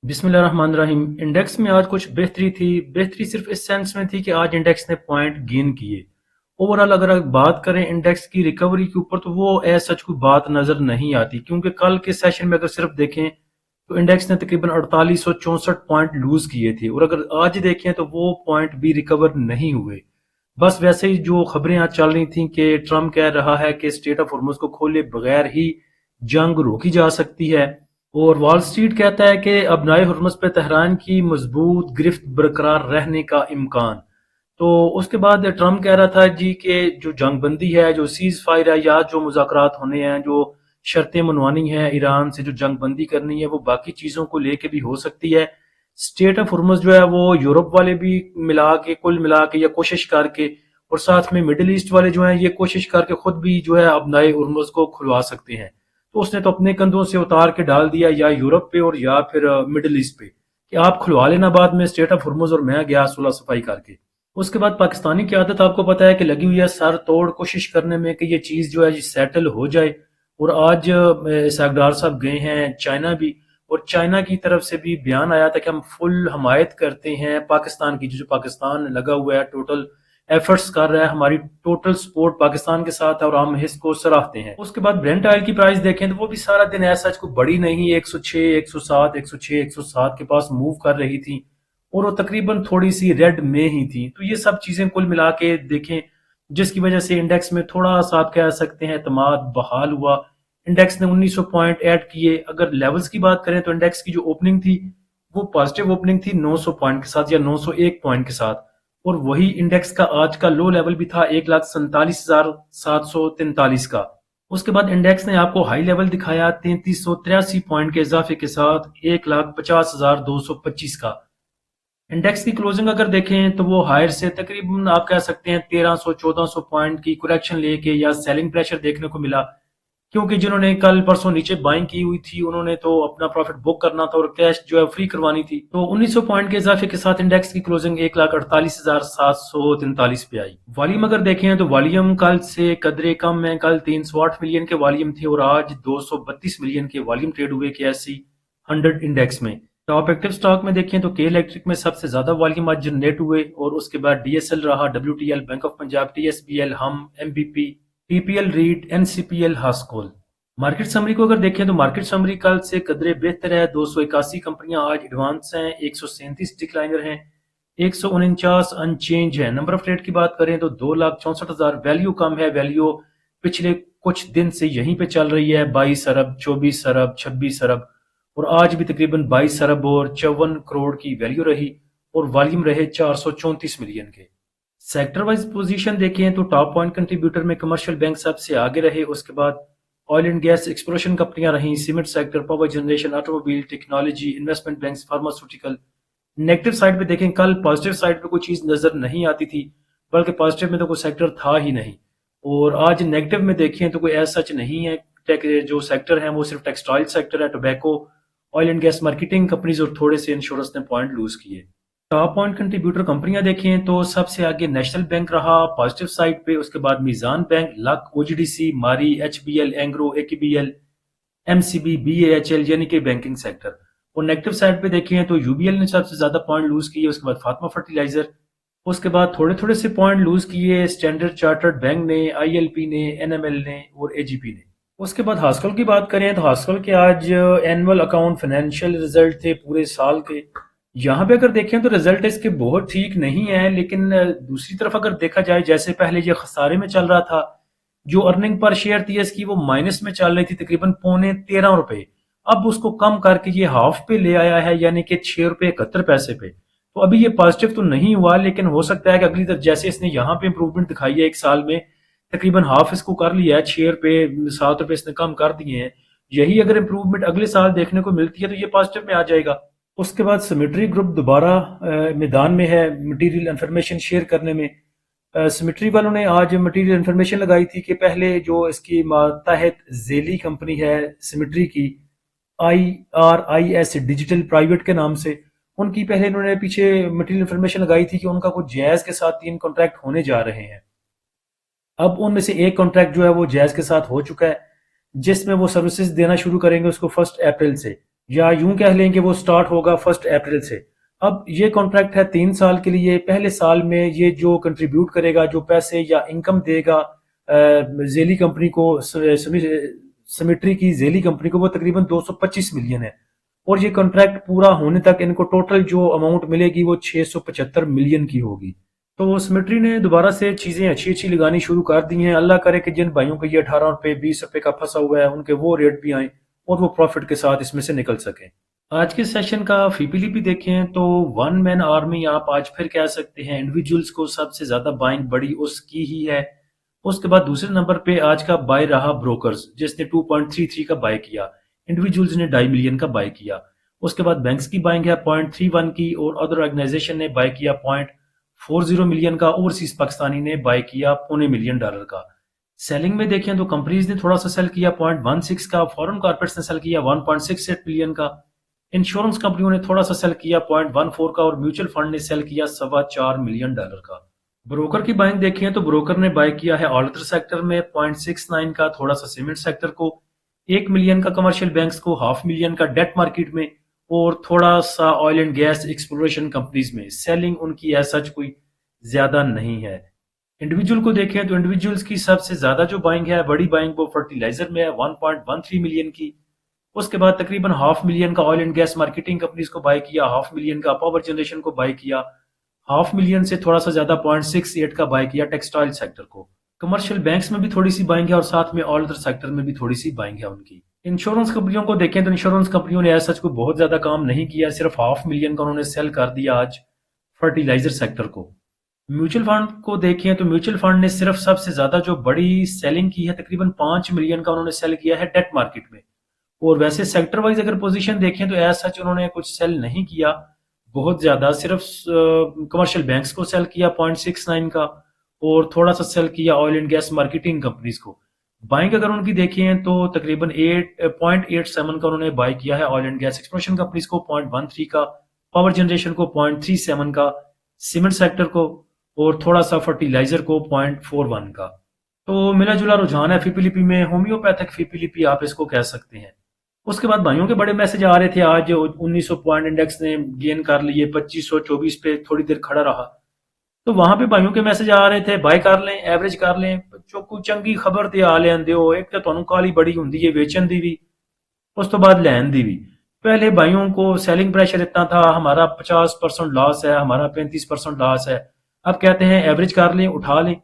بسم اللہ الرحمن الرحیم۔ انڈیکس میں آج کچھ بہتری تھی۔ بہتری صرف اس سینس میں تھی کہ آج انڈیکس نے پوائنٹ گین کیے۔ اوورال اگر آپ بات کریں انڈیکس کی ریکوری کے اوپر تو وہ ایز سچ کوئی بات نظر نہیں آتی، کیونکہ کل کے سیشن میں اگر صرف دیکھیں تو انڈیکس نے تقریباً 4864 پوائنٹ لوز کیے تھے، اور اگر آج دیکھیں تو وہ پوائنٹ بھی ریکور نہیں ہوئے۔ بس ویسے ہی جو خبریں آج چل رہی تھیں کہ ٹرمپ کہہ رہا ہے کہ اسٹیٹ آف ہرمز کو کھولے بغیر ہی جنگ روکی جا سکتی ہے، اور وال سٹریٹ کہتا ہے کہ اب نئے ہرمز پہ تہران کی مضبوط گرفت برقرار رہنے کا امکان۔ تو اس کے بعد ٹرمپ کہہ رہا تھا جی کہ جو جنگ بندی ہے، جو سیز فائر ہے، یا جو مذاکرات ہونے ہیں، جو شرطیں منوانی ہیں ایران سے، جو جنگ بندی کرنی ہے، وہ باقی چیزوں کو لے کے بھی ہو سکتی ہے۔ اسٹیٹ آف ہرمز جو ہے وہ یورپ والے بھی ملا کے، کل ملا کے یا کوشش کر کے، اور ساتھ میں مڈل ایسٹ والے جو ہیں یہ کوشش کر کے خود بھی جو ہے اب نئے ہرمز کو کھلوا سکتے ہیں۔ تو اس نے تو اپنے کندھوں سے اتار کے ڈال دیا یا یورپ پہ اور یا پھر مڈل ایسٹ پہ کہ آپ کھلوا لینا بعد میں اسٹیٹ آف ہرمز، اور میں گیا صلح صفائی کر کے۔ اس کے بعد پاکستانی قیادت آپ کو پتہ ہے کہ لگی ہوئی ہے سر توڑ کوشش کرنے میں کہ یہ چیز جو ہے یہ سیٹل ہو جائے، اور آج اسحاق صاحب گئے ہیں چائنا بھی، اور چائنا کی طرف سے بھی بیان آیا تھا کہ ہم فل حمایت کرتے ہیں پاکستان کی، جو پاکستان لگا ہوا ہے، ٹوٹل ایفرٹس کر رہا ہے، ہماری ٹوٹل سپورٹ پاکستان کے ساتھ ہے اور ہم اس کو سراہتے ہیں۔ اس کے بعد برنٹ آئل کی پرائس دیکھیں تو وہ بھی سارا دن ایسا کوئی بڑی نہیں، 106 107 106 107 کے پاس موو کر رہی تھی، اور وہ تقریباً تھوڑی سی ریڈ میں ہی تھی۔ تو یہ سب چیزیں کل ملا کے دیکھیں جس کی وجہ سے انڈیکس میں تھوڑا سا آپ کہہ سکتے ہیں اعتماد بحال ہوا۔ انڈیکس نے 1900 پوائنٹ ایڈ کیے۔ اگر لیولز کی بات کریں تو انڈیکس کی جو اوپننگ تھی وہ پازیٹیو اوپننگ تھی 900 پوائنٹ کے ساتھ یا 901 پوائنٹ کے ساتھ، اور وہی انڈیکس کا آج کا لو لیول بھی تھا 1,47,743 کا۔ اس کے بعد انڈیکس نے آپ کو ہائی لیول دکھایا 3383 پوائنٹ کے اضافے کے ساتھ 1,50,225 کا۔ انڈیکس کی کلوزنگ اگر دیکھیں تو وہ ہائر سے تقریباً آپ کہہ سکتے ہیں 1300 1400 پوائنٹ کی کریکشن لے کے یا سیلنگ پریشر دیکھنے کو ملا، کیونکہ جنہوں نے کل پرسوں نیچے بائنگ کی ہوئی تھی انہوں نے تو اپنا پروفٹ بک کرنا تھا اور کیش جو ہے فری کروانی تھی۔ تو 1900 پوائنٹ کے اضافے کے ساتھ انڈیکس کی کلوزنگ 1,48,743 پہ آئی۔ والیوم اگر دیکھیں تو والیوم کل سے قدرے کم ہے، کل 308 ملین کے والیوم تھے اور آج 232 ملین کے والیوم ٹریڈ ہوئے کے ایس سی 100 انڈیکس میں۔ ٹاپ ایکٹیو سٹاک میں دیکھیں تو کے الیکٹرک میں سب سے زیادہ والیوم آج جنریٹ ہوئے، اور اس کے بعد ڈی ایس ایل رہا، W T L, bank of Punjab, T S B L, ہم، M B P, T P L rate, N C P L, Hascol. Market summary کو اگر دیکھیں تو مارکیٹ سمری کل سے قدرے بہتر ہے، 281 کمپنیاں آج ایڈوانس ہیں، 137 ڈکلائنر ہیں، 149 ان چینج ہیں۔ نمبر آف ٹریڈ کی بات کریں تو 2,64,000، ویلیو کم ہے، ویلیو پچھلے کچھ دن سے یہیں پہ چل رہی ہے، 22 ارب 24 ارب 26 ارب، اور آج بھی تقریباً 22 ارب اور 54 کروڑ کی ویلیو رہی، اور والیوم رہے 434 ملین کے۔ سیکٹر وائز پوزیشن دیکھیں تو ٹاپ پوائنٹ کنٹریبیوٹر میں کمرشل بینک سب سے آگے رہے، اس کے بعد آئل اینڈ گیس ایکسپلوریشن کمپنیاں رہیں، cement sector, power generation, automobile, technology, investment banks, pharmaceutical. Negative side پہ دیکھیں کل پازیٹیو سائڈ پہ کوئی چیز نظر نہیں آتی تھی، بلکہ پازیٹیو میں تو کوئی سیکٹر تھا ہی نہیں، اور آج نیگیٹو میں دیکھیں تو کوئی ایسا سچ نہیں ہے۔ جو سیکٹر ہیں وہ صرف ٹیکسٹائل سیکٹر ہے، tobacco, oil and gas, marketing companies, اور تھوڑے سے انشورنس نے پوائنٹ لوز کیے۔ ٹاپ پوائنٹ کنٹریبیوٹر کمپنیاں دیکھیں تو سب سے آگے نیشنل بینک رہا پازیٹیو سائڈ پہ، اس کے بعد میزان bank, look, O G D C, Mari, H B L, Engro, A K B L, M C B, B A H L, یعنی کہ بینکنگ سیکٹر۔ اور نیگیٹو سائڈ پہ دیکھیں تو یو بی ایل نے سب سے زیادہ پوائنٹ لوز کیے، اس کے بعد فاطمہ فرٹیلائزر، اس کے بعد تھوڑے تھوڑے سے پوائنٹ لوز کیے اسٹینڈرڈ چارٹرڈ بینک نے، آئی ایل پی نے، این ایم ایل نے اور اے جی پی نے۔ اس کے بعد ہاسکل کی بات کریں تو ہاسکل کے آج اینول اکاؤنٹ فائنینشیل ریزلٹ تھے پورے سال کے۔ یہاں پہ اگر دیکھیں تو رزلٹ اس کے بہت ٹھیک نہیں ہے، لیکن دوسری طرف اگر دیکھا جائے جیسے پہلے یہ خسارے میں چل رہا تھا، جو ارننگ پر شیئر تھی اس کی وہ مائنس میں چل رہی تھی تقریباً +13 روپے، اب اس کو کم کر کے یہ ہاف پہ لے آیا ہے، یعنی کہ 6 روپے 71 پیسے پہ۔ تو ابھی یہ پازیٹیو تو نہیں ہوا، لیکن ہو سکتا ہے کہ اگلی طرف جیسے اس نے یہاں پہ امپروومنٹ دکھائی ہے ایک سال میں، تقریباً ہاف اس کو کر لیا ہے، 6 روپے 7 روپے اس نے کم کر دیے ہیں، یہی اگر امپروومنٹ اگلے سال دیکھنے کو ملتی ہے تو یہ پازیٹیو میں آ جائے گا۔ اس کے بعد سمیٹری گروپ دوبارہ میدان میں ہے مٹیریل انفارمیشن شیئر کرنے میں۔ سمیٹری والوں نے آج مٹیریل انفارمیشن لگائی تھی کہ پہلے جو اس کی ماتحت ذیلی کمپنی ہے سمیٹری کی، IRIS ڈیجیٹل پرائیویٹ کے نام سے، ان کی پہلے انہوں نے پیچھے مٹیریل انفارمیشن لگائی تھی کہ ان کا کچھ جائز کے ساتھ 3 کانٹریکٹ ہونے جا رہے ہیں۔ اب ان میں سے ایک کانٹریکٹ جو ہے وہ جائز کے ساتھ ہو چکا ہے، جس میں وہ سروسز دینا شروع کریں گے اس کو 1 اپریل سے، یا یوں کہہ لیں کہ وہ سٹارٹ ہوگا 1 اپریل سے۔ اب یہ کانٹریکٹ ہے 3 سال کے لیے۔ پہلے سال میں یہ جو کنٹریبیوٹ کرے گا، جو پیسے یا انکم دے گا ذیلی کمپنی کو، سمیٹری کی ذیلی کمپنی کو، وہ تقریباً 225 ملین ہے، اور یہ کانٹریکٹ پورا ہونے تک ان کو ٹوٹل جو اماؤنٹ ملے گی وہ 675 ملین کی ہوگی۔ تو سمیٹری نے دوبارہ سے چیزیں اچھی اچھی لگانی شروع کر دی ہیں۔ اللہ کرے کہ جن بھائیوں کو یہ 18 روپے 20 روپے کا پھنسا ہوا ہے ان کے وہ ریٹ بھی آئیں اور وہ پروفٹ کے ساتھ اس میں سے نکل سکیں۔ آج کے سیشن کا فی پی لی پی دیکھیں تو ون مین آرمی آپ آج پھر کہہ سکتے ہیں۔ انڈیویجولز کو سب سے زیادہ بائنگ بڑی اس کی ہی ہے۔ اس کے بعد دوسرے نمبر پہ آج کا بائی رہا بروکرز، جس نے 2.33 کا بائی کیا، انڈیویجولز نے 2.5 ملین کا بائی کیا۔ اس کے بعد بینکس کی بائنگ ہے 0.31 کی، اور ادر آرگنائزیشن نے بائی کیا 0.40 ملین کا، اوورسیز پاکستانی نے بائی کیا $0.25 ملین کا۔ سیلنگ میں دیکھیں تو کمپنیز نے تھوڑا سا سیل کیا 0.16 کا، فورن کارپوریٹس نے سیل کیا 1.68 ملین کا، انشورنس کمپنیوں نے تھوڑا سا سیل کیا 0.14 کا، اور میوچل فنڈ نے سیل کیا $4.25 ملین کا۔ بروکر کی بائنگ دیکھیں تو بروکر نے بائی کیا ہے آل ادر سیکٹر میں 0.69 کا، تھوڑا سا سیمنٹ سیکٹر کو، 1 ملین کا کمرشل بینکس کو، 0.5 ملین کا ڈیٹ مارکیٹ میں، اور تھوڑا سا oil and gas exploration companies میں۔ سیلنگ ان کی ایز سچ کوئی زیادہ نہیں ہے۔ انڈیویجول کو دیکھیں تو انڈیویجولز کی سب سے زیادہ جو بائنگ ہے، بڑی بائنگ وہ فرٹیلائزر میں ہے 1.13 ملین کی۔ اس کے بعد تقریباً 0.5 ملین کا oil and gas marketing companies کو بائی کیا، 0.5 ملین کا پاور جنریشن کو بائی کیا، 0.5 ملین سے تھوڑا سا زیادہ 0.68 کا بائی کیا ٹیکسٹائل سیکٹر کو۔ کمرشل بینکس میں بھی تھوڑی سی بائنگ ہے، اور ساتھ میں آل ادر سیکٹر میں بھی تھوڑی سی بائنگ ہے ان کی۔ انشورنس کمپنیوں کو دیکھیں تو انشورنس کمپنیوں نے ایز سچ کو بہت زیادہ کام نہیں کیا، صرف 0.5 ملین کا انہوں نے سیل کر دیا آج فرٹیلائزر سیکٹر کو۔ میوچل فنڈ کو دیکھیں تو میوچل فنڈ نے صرف سب سے زیادہ جو بڑی سیلنگ کی ہے تقریباً 5 ملین کا انہوں نے سیل کیا ہے ڈیٹ مارکیٹ میں، اور ویسے سیکٹر وائز اگر پوزیشن دیکھیں تو ایز سچ انہوں نے کچھ سیل نہیں کیا بہت زیادہ، صرف کمرشل بینکس کو سیل کیا 0.69 کا، اور تھوڑا سا سیل کیا oil and gas marketing companies کو۔ بائنگ اگر ان کی دیکھیں تو تقریباً 0.87 کا انہوں نے بائی کیا ہے oil and gas exploration companies کو، 0.13 کا پاور جنریشن کو، 0.37 کا سیمنٹ سیکٹر کو، اور تھوڑا سا فرٹیلائزر کو 0.41 کا۔ تو ملا جلا رجحان ہے فی پی لی پی میں، ہومیوپیتھک فی پی لی پی آپ اس کو کہہ سکتے ہیں۔ اس کے بعد بھائیوں کے بڑے میسج آ رہے تھے، آج 1900 پوائنٹ انڈیکس نے گین کر لیے، 2524 پہ تھوڑی دیر کھڑا رہا، تو وہاں پہ بھائیوں کے میسج آ رہے تھے بائی کر لیں، ایوریج کر لیں، جو کوئی چنگی خبر تے آ لین دیو، ایک تو تانوں کالی بڑی ہوندی ہے ویچن دی بھی، اس تو بعد لین دی بھی۔ پہلے بھائیوں کو سیلنگ پریشر اتنا تھا، ہمارا 50% لاس ہے، ہمارا 35% لاس ہے، اب کہتے ہیں ایوریج کر لیں، اٹھا لیں۔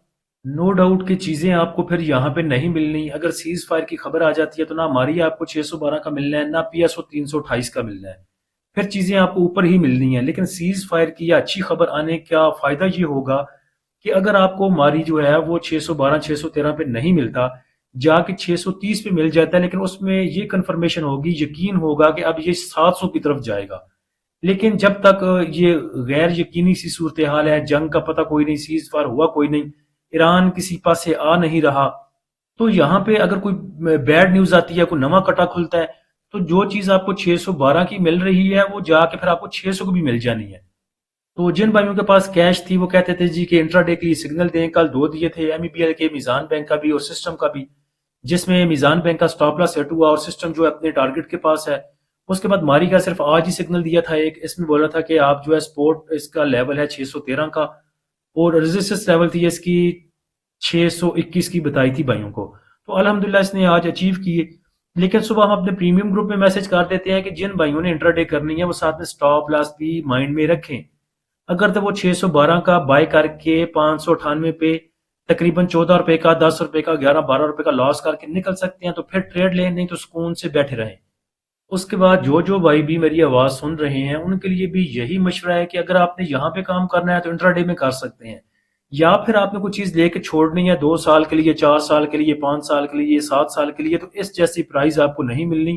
نو ڈاؤٹ کہ چیزیں آپ کو پھر یہاں پہ نہیں ملنی۔ اگر سیز فائر کی خبر آ جاتی ہے تو نہ ہماری آپ کو 612 کا ملنا ہے، نہ پی ایس او 328 کا ملنا ہے، پھر چیزیں آپ کو اوپر ہی ملنی ہیں۔ لیکن سیز فائر کی یا اچھی خبر آنے کا فائدہ یہ ہوگا کہ اگر آپ کو ہماری جو ہے وہ 612 613 پہ نہیں ملتا، جا کے 630 پہ مل جاتا ہے، لیکن اس میں یہ کنفرمیشن ہوگی، یقین ہوگا کہ اب یہ 700 کی طرف جائے گا۔ لیکن جب تک یہ غیر یقینی سی صورتحال ہے، جنگ کا پتہ کوئی نہیں، سیز فائر ہوا کوئی نہیں، ایران کسی پاس سے آ نہیں رہا، تو یہاں پہ اگر کوئی بیڈ نیوز آتی ہے، کوئی نواں کٹا کھلتا ہے، تو جو چیز آپ کو 612 کی مل رہی ہے وہ جا کے پھر آپ کو 600 کی بھی مل جانی ہے۔ تو جن بھائیوں کے پاس کیش تھی وہ کہتے تھے جی کہ انٹرا ڈے کے لیے سگنل دیں، کل 2 دیے تھے، ایم ای پی ایل کے، میزان بینک کا بھی اور سسٹم کا بھی، جس میں میزان بینک کا سٹاپ لاس ہٹ ہوا اور سسٹم جو ہے اپنے ٹارگٹ کے پاس ہے۔ اس کے بعد ماری کا صرف آج ہی سگنل دیا تھا ایک، اس میں بولا تھا کہ آپ جو ہے سپورٹ اس کا لیول ہے 613 کا، اور ریزسٹنس لیول تھی اس کی 621 کی بتائی تھی بھائیوں کو، تو الحمدللہ اس نے آج اچیو کی۔ لیکن صبح ہم اپنے پریمیم گروپ میں میسج کر دیتے ہیں کہ جن بھائیوں نے انٹرا ڈے کرنی ہے وہ ساتھ میں سٹاپ لاس بھی مائنڈ میں رکھیں۔ اگر تو وہ 612 کا بائی کر کے 598 پہ تقریباً 14 روپے کا، 10 روپے کا، 11-12 روپے کا لاس کر کے نکل سکتے ہیں تو پھر ٹریڈ لیں، نہیں تو سکون سے بیٹھے رہیں۔ اس کے بعد جو بھائی بھی میری آواز سن رہے ہیں ان کے لیے بھی یہی مشورہ ہے کہ اگر آپ نے یہاں پہ کام کرنا ہے تو انٹرا ڈے میں کر سکتے ہیں، یا پھر آپ نے کوئی چیز لے کے چھوڑنی ہے 2 سال کے لیے، 4 سال کے لیے، 5 سال کے لیے، 7 سال کے لیے، تو اس جیسی پرائز آپ کو نہیں ملنی،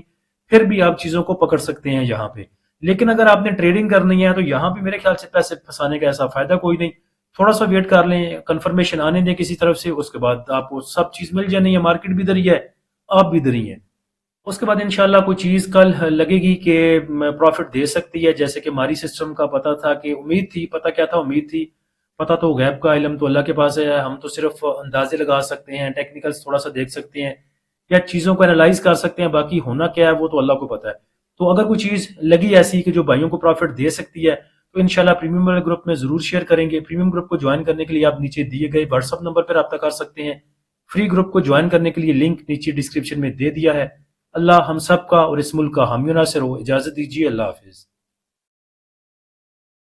پھر بھی آپ چیزوں کو پکڑ سکتے ہیں یہاں پہ۔ لیکن اگر آپ نے ٹریڈنگ کرنی ہے تو یہاں پہ میرے خیال سے پیسے پھنسانے کا ایسا فائدہ کوئی نہیں، تھوڑا سا ویٹ کر لیں، کنفرمیشن آنے دیں کسی طرف سے، اس کے بعد آپ کو سب چیز مل جانی ہے، مارکیٹ بھی دری ہے، آپ بھی دری ہیں۔ اس کے بعد انشاءاللہ کوئی چیز کل لگے گی کہ پروفٹ دے سکتی ہے، جیسے کہ ہماری سسٹم کا پتہ تھا کہ امید تھی، پتہ کیا تھا، امید تھی، پتہ تو غیب کا علم تو اللہ کے پاس ہے، ہم تو صرف اندازے لگا سکتے ہیں، ٹیکنیکلز تھوڑا سا دیکھ سکتے ہیں یا چیزوں کو انالائز کر سکتے ہیں، باقی ہونا کیا ہے وہ تو اللہ کو پتہ ہے۔ تو اگر کوئی چیز لگی ایسی کہ جو بھائیوں کو پروفٹ دے سکتی ہے تو انشاءاللہ پریمیم والے گروپ میں ضرور شیئر کریں گے۔ پریمیم گروپ کو جوائن کرنے کے لیے آپ نیچے دیے گئے واٹس ایپ نمبر پر رابطہ کر سکتے ہیں۔ فری گروپ کو جوائن کرنے کے لیے لنک نیچے ڈسکرپشن میں دے دیا ہے۔ اللہ ہم سب کا اور اس ملک کا حامی و ناصر ہو۔ اجازت دیجیے، اللہ حافظ۔